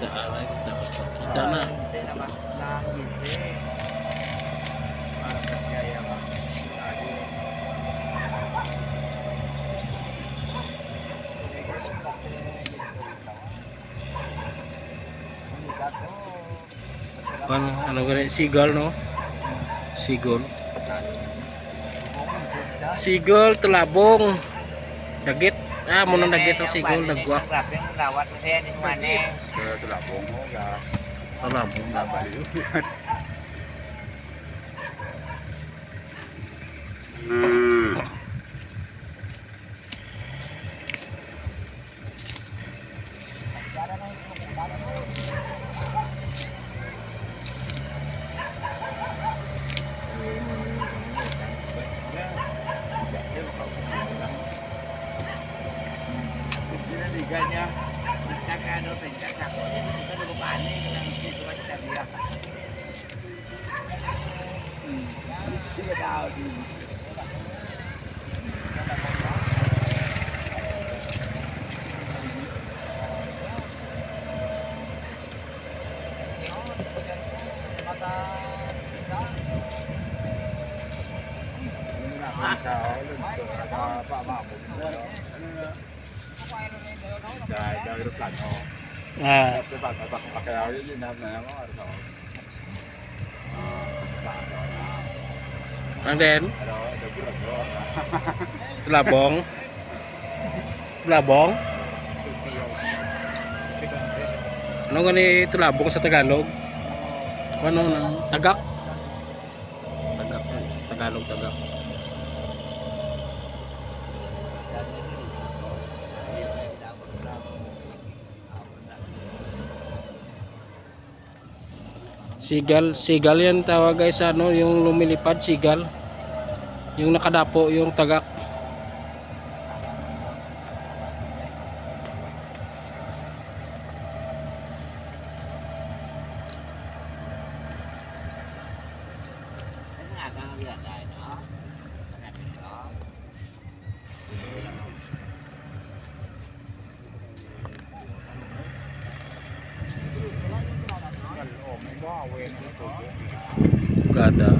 Kita alay kita kita na. Hindi naman langit eh. Parang kaya ka. Lagi. Ano gani seagull no? Seagull. Seagull telabong. Dagit. Ah, mo nang dagit ang seagull nagwak. Grabe ang lawat na yan yung mani. Tulabong mo ya. Telabong na ba? Ganyan. Kakano tayo kakako. Ito na bupani. Dito ka sa biya. Sige daw. Ah, and then telabong. Telabong. Ano gani telabong sa Tagalog? Ano nang tagak? Tagak sa Tagalog tagak. Sigal, sigal yan tawag guys, ano, yung lumilipad sigal. Yung nakadapo, yung tagak. Gada.